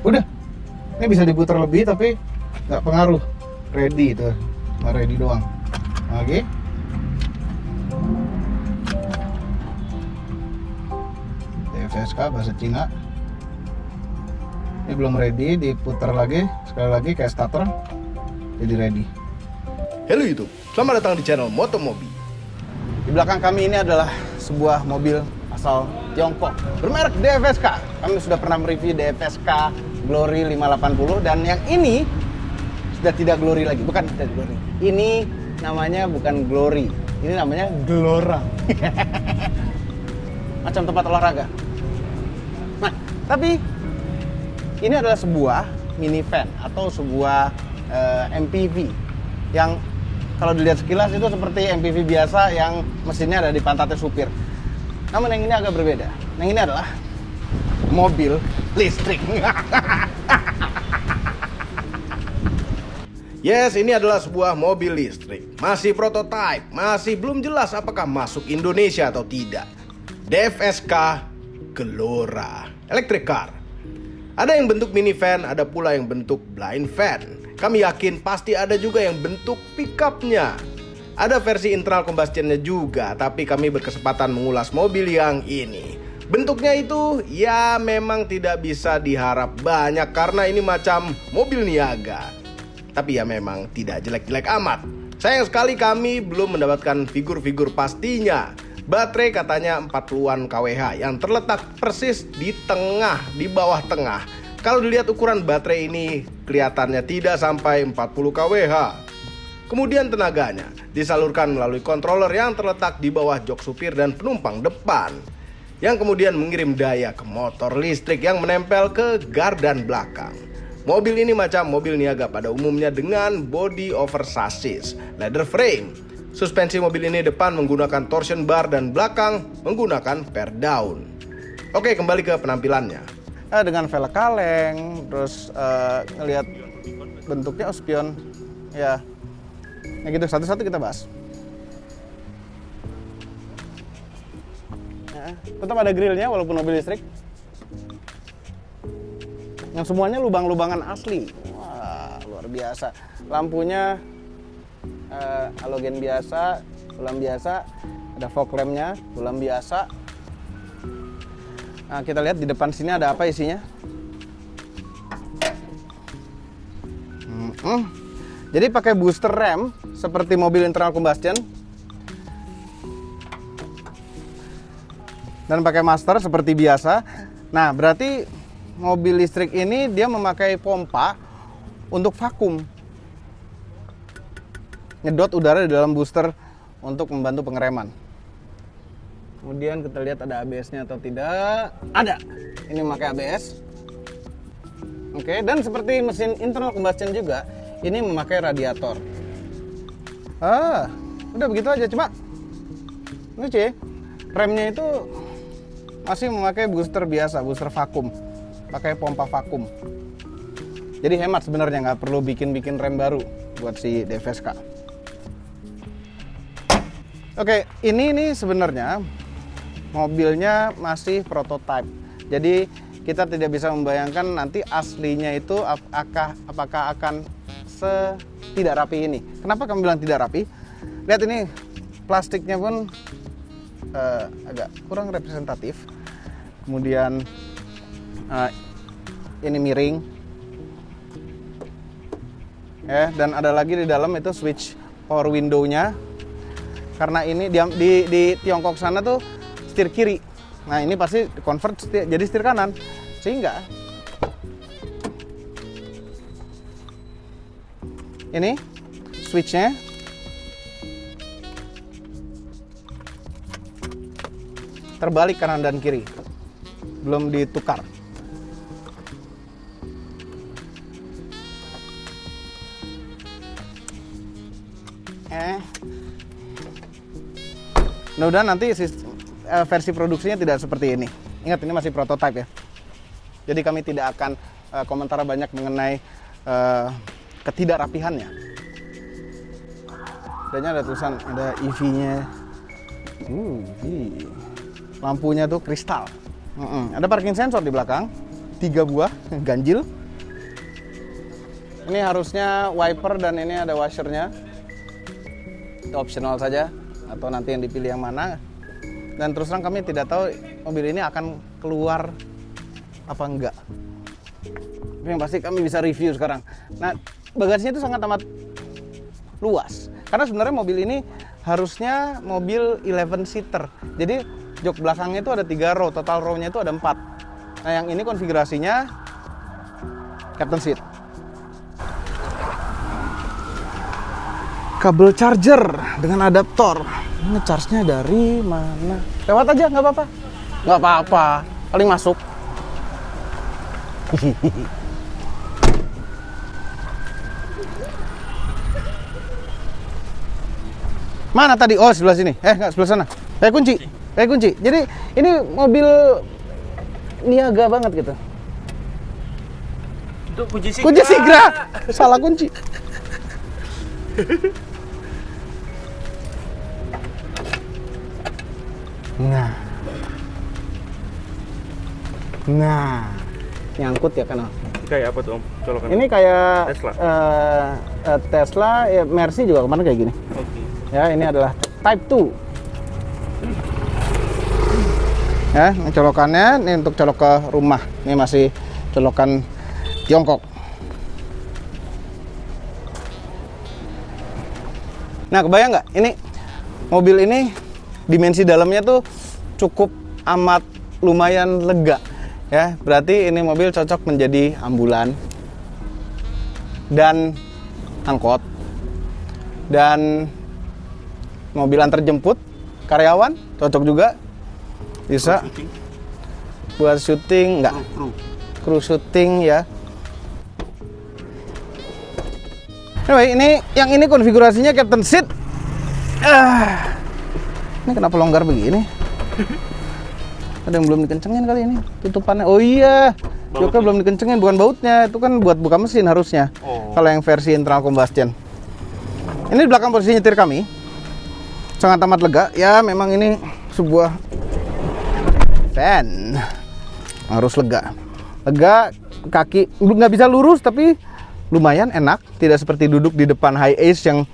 Udah, ini bisa diputar lebih tapi nggak pengaruh. Ready itu, cuma ready doang. Oke. DFSK bahasa Cina. Ini belum ready, diputar lagi, sekali lagi kayak starter, jadi ready. Halo YouTube, selamat datang di channel Motomobi. Di belakang kami ini adalah sebuah mobil asal Tiongkok bermerek DFSK. Kami sudah pernah mereview DFSK Glory 580 dan yang ini sudah tidak Glory lagi, bukan tidak Glory. Ini namanya bukan Glory, ini namanya Gelora. Macam tempat olahraga. Nah, tapi ini adalah sebuah minivan atau sebuah MPV yang kalau dilihat sekilas itu seperti MPV biasa yang mesinnya ada di pantatnya supir. Namun yang ini agak berbeda. Yang ini adalah mobil listrik. Yes, ini adalah sebuah mobil listrik. Masih prototipe, masih belum jelas apakah masuk Indonesia atau tidak. DFSK Gelora Electric Car. Ada yang bentuk minivan, ada pula yang bentuk blind van. Kami yakin pasti ada juga yang bentuk pickupnya. Ada versi internal combustionnya juga, tapi kami berkesempatan mengulas mobil yang ini. Bentuknya itu ya memang tidak bisa diharap banyak karena ini macam mobil niaga. Tapi ya memang tidak jelek-jelek amat. Sayang sekali kami belum mendapatkan figur-figur pastinya. Baterai katanya 40-an kWh yang terletak persis di tengah, di bawah tengah. Kalau dilihat ukuran baterai ini kelihatannya tidak sampai 40 kWh. Kemudian tenaganya disalurkan melalui controller yang terletak di bawah jok supir dan penumpang depan, yang kemudian mengirim daya ke motor listrik yang menempel ke gardan belakang. Mobil ini macam mobil niaga pada umumnya dengan body over chassis, leather frame. Suspensi mobil ini depan menggunakan torsion bar dan belakang menggunakan per down. Oke, kembali ke penampilannya. Dengan velg kaleng, terus ngelihat bentuknya spion, ya. Nah gitu, satu-satu kita bahas. Ya, tetap ada grillnya walaupun mobil listrik. Yang semuanya lubang-lubangan asli. Wah, luar biasa. Lampunya halogen biasa, sulam biasa. Ada fog lampnya, sulam biasa. Nah, kita lihat di depan sini ada apa isinya. Jadi pakai booster rem seperti mobil internal combustion dan pakai master seperti biasa. Nah, berarti mobil listrik ini dia memakai pompa untuk vakum, nyedot udara di dalam booster untuk membantu pengereman. Kemudian kita lihat ada ABS-nya atau tidak. Ada. Ini memakai ABS. Oke, dan seperti mesin internal combustion juga, ini memakai radiator. Udah begitu aja. Cuma lucu ya, remnya itu masih memakai booster biasa, booster vakum, pakai pompa vakum. Jadi hemat sebenarnya, nggak perlu bikin rem baru buat si DFSK. Oke, ini sebenarnya mobilnya masih prototype. Jadi kita tidak bisa membayangkan nanti aslinya itu apakah akan tidak rapi ini. Kenapa kami bilang tidak rapi? Lihat ini, plastiknya pun agak kurang representatif. Kemudian ini miring. Dan ada lagi di dalam itu switch power window-nya. Karena ini di Tiongkok sana tuh setir kiri. Nah, ini pasti convert jadi setir kanan. Sehingga ini switchnya terbalik kanan dan kiri, belum ditukar. Mudah-mudahan nanti versi produksinya tidak seperti ini. Ingat, ini masih prototipe ya. Jadi kami tidak akan komentar banyak mengenai ketidakrapihannya. Adanya ada tulisan, ada EV-nya. Lampunya tuh kristal. Ada parking sensor di belakang. 3 buah ganjil. Ini harusnya wiper dan ini ada washernya. Itu optional saja atau nanti yang dipilih yang mana. Dan terus terang kami tidak tahu mobil ini akan keluar apa enggak. Tapi yang pasti kami bisa review sekarang. Nah, bagasinya itu sangat amat luas. Karena sebenarnya mobil ini harusnya mobil 11 seater. Jadi jok belakangnya itu ada 3 row, total row-nya itu ada 4. Nah, yang ini konfigurasinya captain seat. Kabel charger dengan adaptor. Ini charge-nya dari mana? Lewat aja, nggak apa-apa. Nggak apa-apa, paling masuk. Mana tadi? Oh, sebelah sini. Nggak, sebelah sana. Kunci. Kunci. Jadi ini mobil niaga banget gitu. Itu kunci Sigra. Kunci Sigra. Salah kunci. Nah, nyangkut ya kan? Kayak apa tuh Om? Colokan. Ini kayak Tesla. Tesla, ya, Mercy juga kemarin kayak gini. Oke. Ya, ini adalah Type 2. Ya, ini colokannya ini untuk colok ke rumah. Ini masih colokan Tiongkok. Nah, kebayang nggak? Ini mobil ini dimensi dalamnya tuh cukup amat lumayan lega. Ya, berarti ini mobil cocok menjadi ambulan dan angkot dan mobil antar jemput karyawan, cocok juga. Bisa buat syuting, enggak? Kru syuting ya. Anyway, ini konfigurasinya captain seat. Ini kenapa longgar begini? Ada yang belum dikencengin kali ini tutupannya. Oh iya, joknya belum dikencengin, bukan bautnya. Itu kan buat buka mesin harusnya. Kalau yang versi internal combustion. Ini di belakang posisi nyetir kami. Sangat amat lega. Ya, memang ini sebuah van. Harus lega. Lega, kaki nggak bisa lurus tapi lumayan enak. Tidak seperti duduk di depan Hiace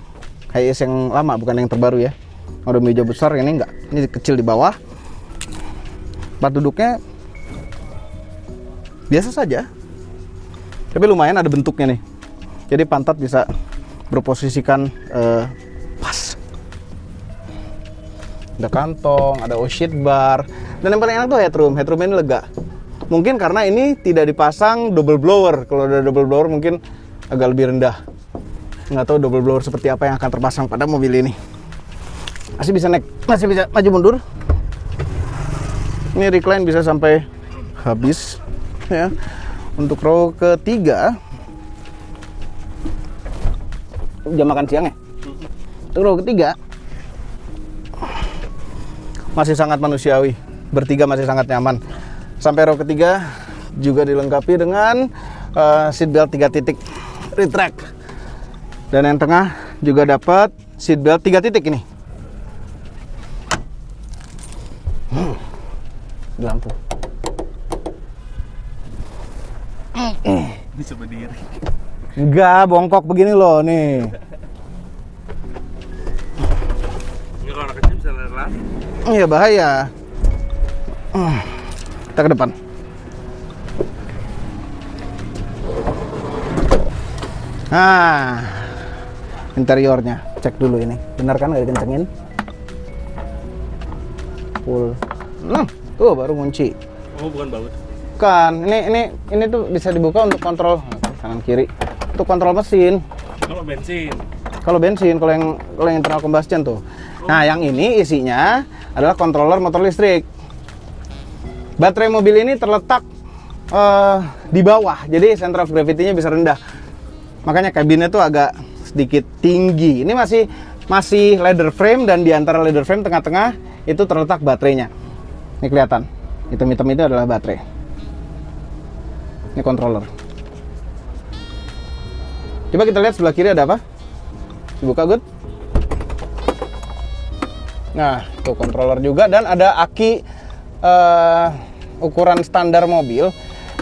yang lama, bukan yang terbaru ya. Ada meja besar, ini enggak. Ini kecil di bawah. Tempat duduknya biasa saja, tapi lumayan ada bentuknya nih. Jadi pantat bisa berposisikan pas. Ada kantong, ada seat bar, dan yang paling enak tuh headroom. Headroom ini lega. Mungkin karena ini tidak dipasang double blower. Kalau ada double blower mungkin agak lebih rendah. Nggak tahu double blower seperti apa yang akan terpasang pada mobil ini. Masih bisa naik, masih bisa maju mundur. Ini recline bisa sampai habis ya. Untuk row ketiga, jam makan siang ya. Untuk row ketiga masih sangat manusiawi, bertiga masih sangat nyaman. Sampai row ketiga juga dilengkapi dengan seatbelt 3 titik retract. Dan yang tengah juga dapat seatbelt 3 titik ini. Di lampu. Bisa berdiri. Enggak, bongkok begini loh nih. Ini kalau anak kecil bisa lari. Iya, bahaya. Kita ke depan. Nah, interiornya cek dulu ini. Benar kan nggak dikencengin? Full. Tuh baru kunci. Oh, bukan baut. Kan, ini tuh bisa dibuka untuk kontrol kanan kiri. Untuk kontrol mesin. Kalau bensin. Kalau yang internal combustion tuh. Nah, yang ini isinya adalah controller motor listrik. Baterai mobil ini terletak di bawah, jadi center of gravity-nya bisa rendah. Makanya kabinnya tuh agak sedikit tinggi. Ini masih leather frame, dan di antara leather frame tengah-tengah itu terletak baterainya. Ini kelihatan, hitam-hitam itu adalah baterai. Ini controller. Coba kita lihat sebelah kiri ada apa? Dibuka, good. Nah, itu controller juga, dan ada aki ukuran standar mobil.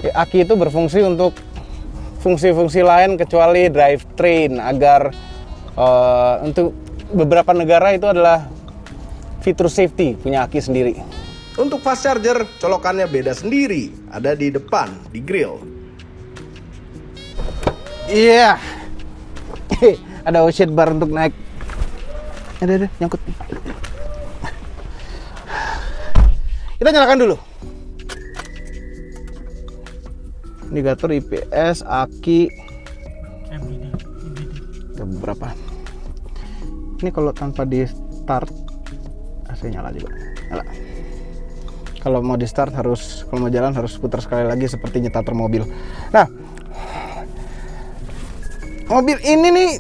Aki itu berfungsi untuk fungsi-fungsi lain kecuali drivetrain, agar untuk beberapa negara itu adalah fitur safety, punya aki sendiri. Untuk fast charger, colokannya beda sendiri, ada di depan, di grill. Iya. Ada offset bar untuk naik. Ada nyangkut. Kita nyalakan dulu. Indikator IPS, aki. Ada beberapa. Ini kalau tanpa di start, AC nyala juga. Nyala. Kalau mau di start harus, kalau mau jalan harus putar sekali lagi seperti nyetator mobil. Nah, mobil ini nih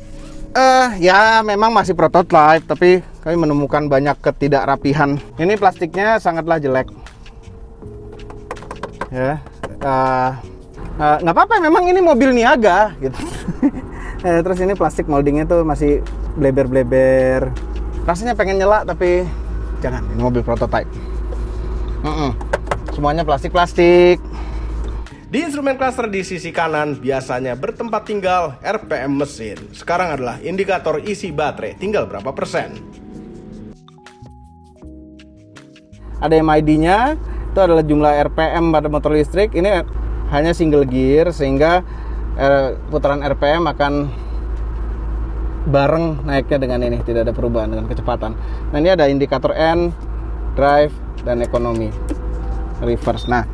ya memang masih prototype, tapi kami menemukan banyak ketidakrapihan. Ini plastiknya sangatlah jelek. Ya, nggak apa-apa, memang ini mobil niaga gitu. Terus ini plastik moldingnya tuh masih bleber-bleber. Rasanya pengen nyela tapi jangan, ini mobil prototype. Semuanya plastik-plastik. Di instrumen cluster di sisi kanan biasanya bertempat tinggal RPM mesin. Sekarang adalah indikator isi baterai, tinggal berapa persen. Ada MID-nya, itu adalah jumlah RPM pada motor listrik. Ini hanya single gear sehingga putaran RPM akan bareng naiknya dengan ini, tidak ada perubahan dengan kecepatan. Nah, ini ada indikator N, drive, dan ekonomi, reverse. Nah,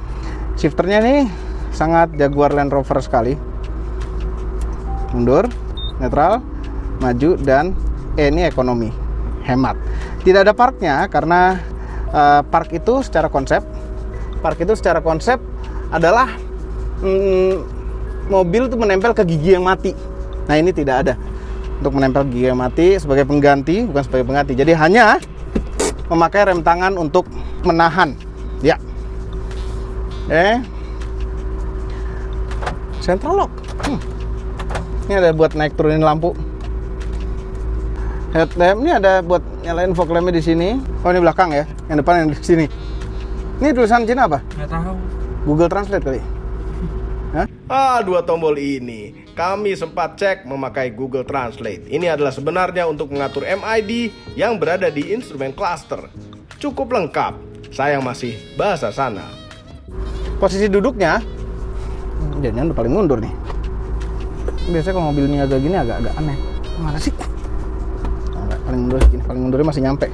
shifternya nih sangat Jaguar Land Rover sekali. Mundur, netral, maju, dan ini ekonomi, hemat. Tidak ada parknya karena park itu secara konsep adalah mobil itu menempel ke gigi yang mati. Nah, ini tidak ada untuk menempel gigi yang mati, sebagai pengganti, bukan sebagai pengganti. Jadi hanya memakai rem tangan untuk menahan. Ya. Central lock. Ini ada buat naik turunin lampu. Headlamp ini ada buat nyalain fog lampnya di sini. Oh, ini belakang ya. Yang depan yang di sini. Ini tulisan Cina apa? Nggak tahu. Google Translate kali. Dua tombol ini kami sempat cek memakai Google Translate. Ini adalah sebenarnya untuk mengatur MID yang berada di instrumen cluster. Cukup lengkap. Sayang masih bahasa sana. Posisi duduknya jadinya udah paling mundur nih. Biasanya kalau mobil ini agak gini agak aneh. Mana sih? Enggak, paling mundur segini. Paling mundurnya masih nyampe.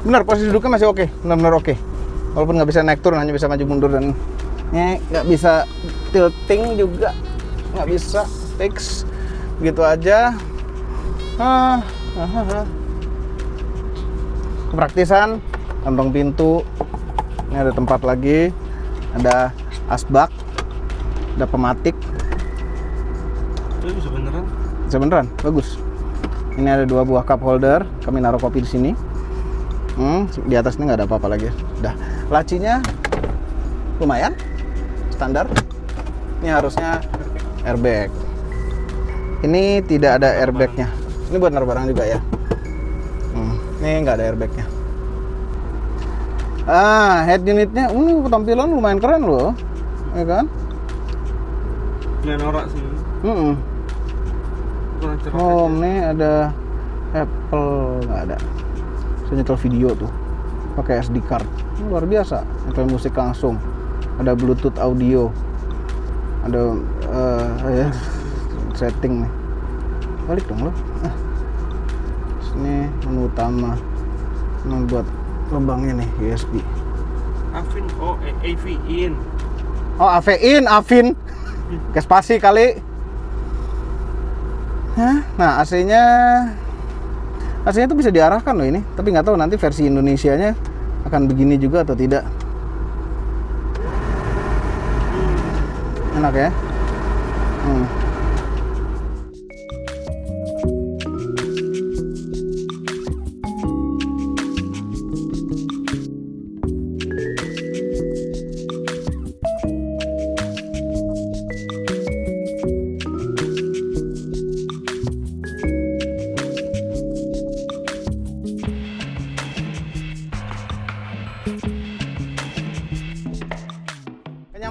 Benar, posisi duduknya masih oke. Benar-benar oke. Walaupun nggak bisa naik turun, hanya bisa maju mundur, dan nggak bisa tilting juga, nggak bisa fix gitu aja. Kepraktisan, kantong pintu, ini ada tempat lagi, ada asbak, ada pematik. Itu bisa beneran? Bisa beneran, bagus. Ini ada 2 buah cup holder, kami naruh kopi di sini. Di atas ini nggak ada apa-apa lagi. Udah, lacinya lumayan standar. Ini harusnya airbag. Ini tidak ada airbagnya. Ini buat naruh barang juga ya. Ini nggak ada airbagnya. Head unitnya, tampilan lumayan keren loh, ya kan? Nggak norak sih. Kurang cerah Oh, aja. ini ada Apple, nggak ada. Saya nyetel video tuh, pakai SD card. Ini luar biasa, nyetel musik langsung. Ada Bluetooth audio, ada setting nih. Balik dong lo. Ini menu utama. Ini buat lubangnya nih, USB. Avin, AV in. Oh, Avin. Ke spasi kali. Nah, AC-nya tuh bisa diarahkan loh ini, tapi nggak tahu nanti versi Indonesianya akan begini juga atau tidak. Enak ya.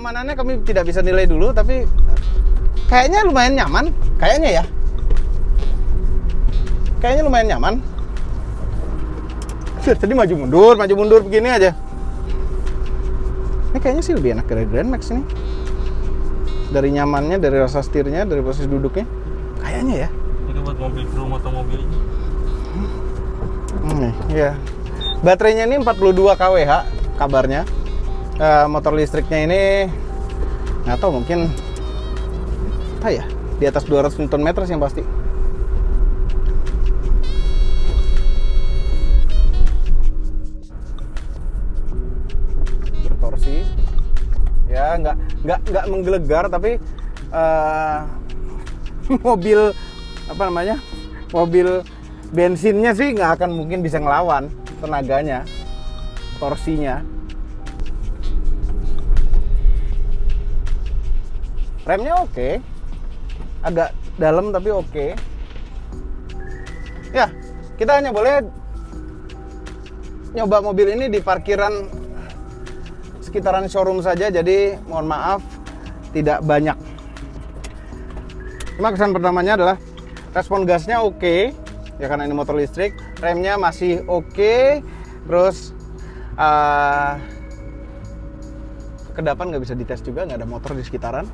keamanannya kami tidak bisa nilai dulu, tapi kayaknya lumayan nyaman. Kayaknya ya. Kayaknya lumayan nyaman. Tadi maju mundur begini aja. Ini kayaknya sih lebih enak dari Grand Max ini. Dari nyamannya, dari rasa setirnya, dari posisi duduknya. Kayaknya ya. Ini buat mobil crew atau mobil ini. Iya. Baterainya ini 42 kWh kabarnya. Motor listriknya ini nggak tahu, mungkin apa ya, di atas 200 Nm yang pasti. Bertorsi ya, nggak menggelegar, tapi mobil apa namanya, mobil bensinnya sih nggak akan mungkin bisa ngelawan tenaganya, torsinya. Remnya oke, agak dalam tapi oke. Ya, kita hanya boleh nyoba mobil ini di parkiran sekitaran showroom saja, jadi mohon maaf tidak banyak. Cuma kesan pertamanya adalah respon gasnya oke, ya karena ini motor listrik. Remnya masih oke, terus kedapan nggak bisa dites juga, nggak ada motor di sekitaran.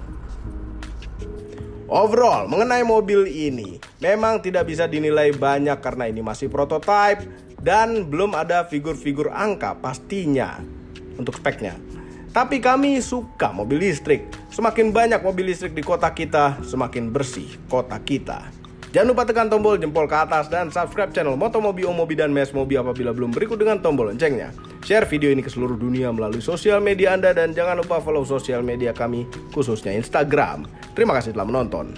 Overall, mengenai mobil ini memang tidak bisa dinilai banyak karena ini masih prototype dan belum ada figur-figur angka pastinya untuk speknya. Tapi kami suka mobil listrik. Semakin banyak mobil listrik di kota kita, semakin bersih kota kita. Jangan lupa tekan tombol jempol ke atas dan subscribe channel Motomobi, Omobi, dan Mesmobi apabila belum, berikut dengan tombol loncengnya. Share video ini ke seluruh dunia melalui sosial media Anda dan jangan lupa follow sosial media kami, khususnya Instagram. Terima kasih telah menonton.